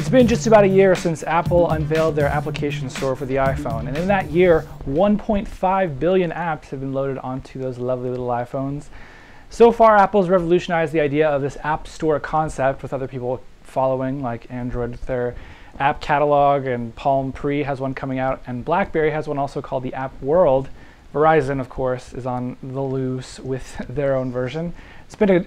It's been just about a year since Apple unveiled their application store for the iPhone, and in that year, 1.5 billion apps have been loaded onto those lovely little iPhones. So far, Apple's revolutionized the idea of this App Store concept, with other people following, like Android with their app catalog, and Palm Pre has one coming out, and BlackBerry has one also called the App World. Verizon, of course, is on the loose with their own version.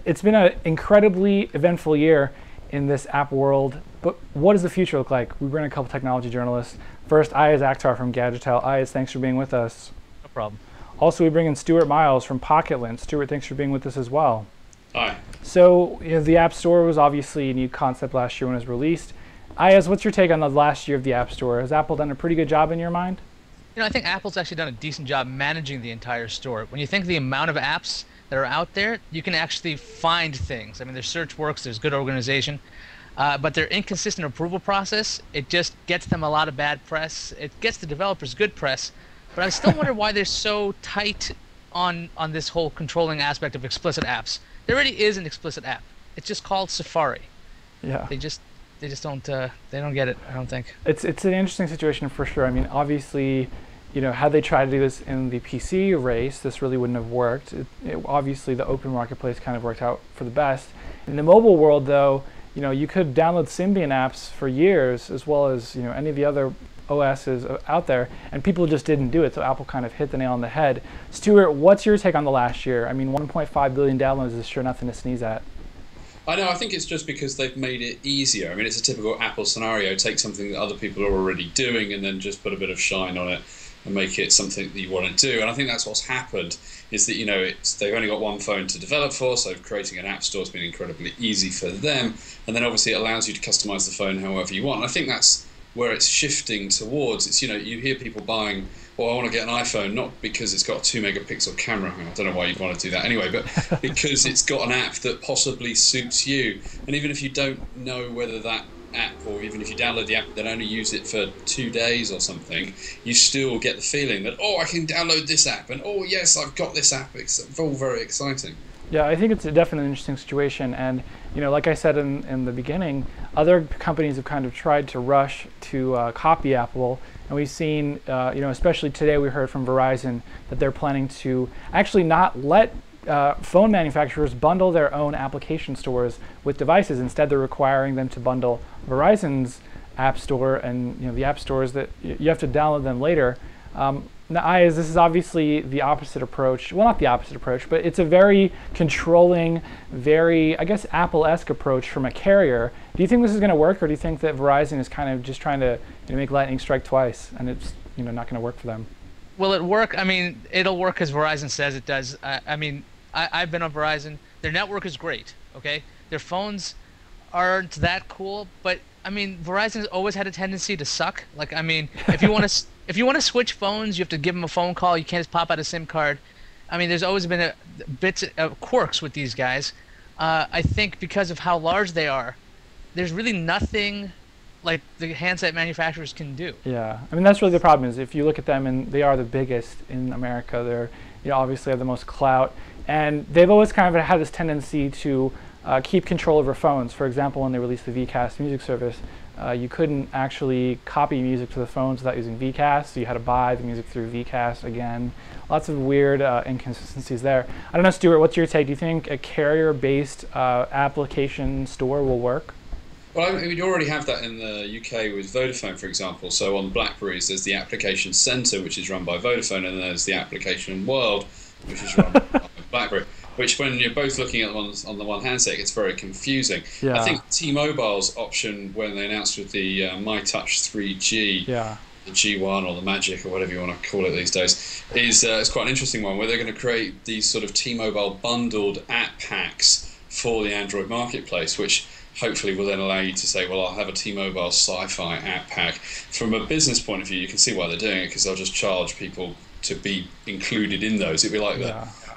It's been an incredibly eventful year in this app world, but what does the future look like? We bring a couple technology journalists. First, Iyaz Akhtar from Gadgetell. Iyaz, thanks for being with us. No problem. Also, we bring in Stuart Miles from Pocket-Lint. Stuart, thanks for being with us as well. Hi. So, the App Store was obviously a new concept last year when it was released. Iyaz, what's your take on the last year of the App Store? Has Apple done a pretty good job in your mind? I think Apple's actually done a decent job managing the entire store. When you think of the amount of apps that are out there, you can actually find things. I mean, their search works, there's good organization, but their inconsistent approval process, it just gets them a lot of bad press. It gets the developers good press, but I still wonder why they're so tight on this whole controlling aspect of explicit apps. There already is an explicit app. It's just called Safari. Yeah. They just don't get it, I don't think. It's an interesting situation for sure. I mean, obviously, had they tried to do this in the PC race, this really wouldn't have worked. Obviously, the open marketplace kind of worked out for the best. In the mobile world, though, you could download Symbian apps for years, as well as any of the other OSs out there, and people just didn't do it. So Apple kind of hit the nail on the head. Stuart, what's your take on the last year? I mean, 1.5 billion downloads is sure nothing to sneeze at. I know, I think it's just because they've made it easier. I mean, it's a typical Apple scenario. Take something that other people are already doing and then just put a bit of shine on it and make it something that you want to do. And I think that's what's happened, is that, they've only got one phone to develop for, so creating an app store has been incredibly easy for them. And then obviously it allows you to customize the phone however you want. And I think that's where it's shifting towards. It's, you hear people buying, well, I want to get an iPhone, not because it's got a 2-megapixel camera. I don't know why you'd want to do that anyway, but because it's got an app that possibly suits you. And even if you don't know whether that app, or even if you download the app and then only use it for 2 days or something, you still get the feeling that, I can download this app, and yes, I've got this app. It's all very exciting. Yeah, I think it's definitely an interesting situation, and like I said in the beginning, other companies have kind of tried to rush to copy Apple, and we've seen, especially today, we heard from Verizon that they're planning to actually not let phone manufacturers bundle their own application stores with devices. Instead, they're requiring them to bundle Verizon's app store and the app stores that you have to download them later. Now, Iyaz, this is obviously the opposite approach. Well, not the opposite approach, but it's a very controlling, very, I guess, Apple-esque approach from a carrier. Do you think this is going to work, or do you think that Verizon is kind of just trying to make lightning strike twice, and it's not going to work for them? Will it work? I mean, it'll work as Verizon says it does. I've been on Verizon. Their network is great, okay? Their phones aren't that cool, but Verizon's always had a tendency to suck. Like, if you want to switch phones, you have to give them a phone call. You can't just pop out a SIM card. There's always been bits of quirks with these guys. I think because of how large they are, there's really nothing like the handset manufacturers can do. Yeah, that's really the problem. Is if you look at them, and they are the biggest in America, they're obviously have the most clout, and they've always kind of had this tendency to keep control over phones. For example, when they released the Vcast music service, you couldn't actually copy music to the phones without using Vcast, so you had to buy the music through Vcast again. Lots of weird inconsistencies there. I don't know, Stuart, what's your take? Do you think a carrier-based application store will work? Well, you already have that in the UK with Vodafone, for example. So on BlackBerries, there's the Application Centre, which is run by Vodafone, and there's the Application World, which is run by BlackBerry. Which, when you're both looking at on the one handset, it's very confusing. Yeah. I think T-Mobile's option, when they announced with the MyTouch 3G, the G1 or the Magic or whatever you want to call it these days, is quite an interesting one, where they're going to create these sort of T-Mobile bundled app packs for the Android marketplace, which hopefully will then allow you to say, well, I'll have a T-Mobile sci-fi app pack. From a business point of view, you can see why they're doing it, because they'll just charge people to be included in those. It'd be like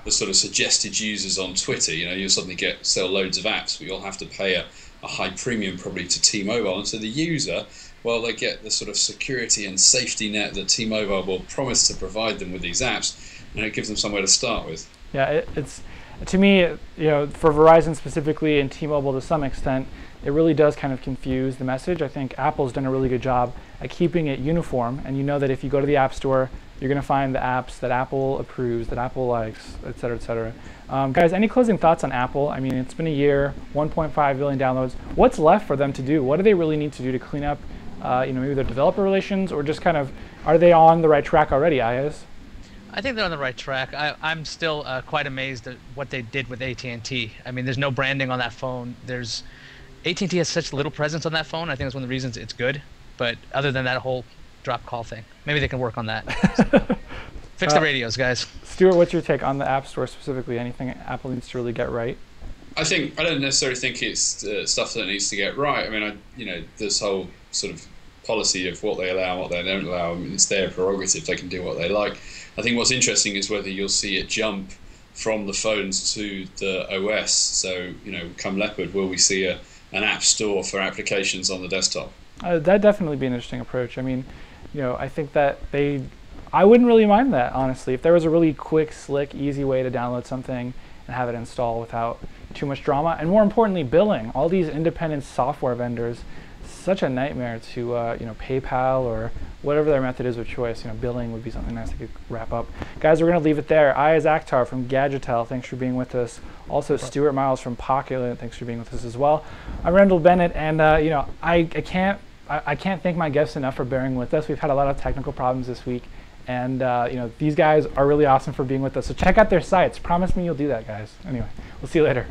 the sort of suggested users on Twitter. You'll suddenly sell loads of apps, but you'll have to pay a high premium probably to T-Mobile. And so the user, well, they get the sort of security and safety net that T-Mobile will promise to provide them with these apps, and it gives them somewhere to start with. Yeah, to me, for Verizon specifically and T-Mobile to some extent, it really does kind of confuse the message. I think Apple's done a really good job at keeping it uniform, and you know that if you go to the App Store, you're going to find the apps that Apple approves, that Apple likes, et cetera, et cetera. Guys, any closing thoughts on Apple? I mean, it's been a year, 1.5 billion downloads. What's left for them to do? What do they really need to do to clean up, maybe their developer relations, or just kind of, are they on the right track already, Iyaz? I think they're on the right track. I'm still quite amazed at what they did with AT&T. I mean, there's no branding on that phone. AT&T has such little presence on that phone. I think that's one of the reasons it's good. But other than that whole drop call thing, maybe they can work on that. So, fix the radios, guys. Stuart, what's your take on the App Store specifically? Anything Apple needs to really get right? I don't necessarily think it's stuff that needs to get right. I mean, this whole sort of policy of what they allow and what they don't allow, I mean, it's their prerogative. They can do what they like. I think what's interesting is whether you'll see it jump from the phones to the OS. So, come Leopard, will we see an app store for applications on the desktop? That'd definitely be an interesting approach. I mean, I think that I wouldn't really mind that, honestly. If there was a really quick, slick, easy way to download something and have it install without too much drama, and more importantly, billing. All these independent software vendors, such a nightmare to PayPal or whatever their method is of choice. Billing would be something nice to could wrap up. Guys, we're going to leave it there. Iyaz Akhtar from Gadgetell, thanks for being with us. Also, Stuart Miles from Pocket-Lint, thanks for being with us as well. I'm Randall Bennett, and I can't thank my guests enough for bearing with us. We've had a lot of technical problems this week, and these guys are really awesome for being with us. So check out their sites. Promise me you'll do that, guys. Anyway, we'll see you later.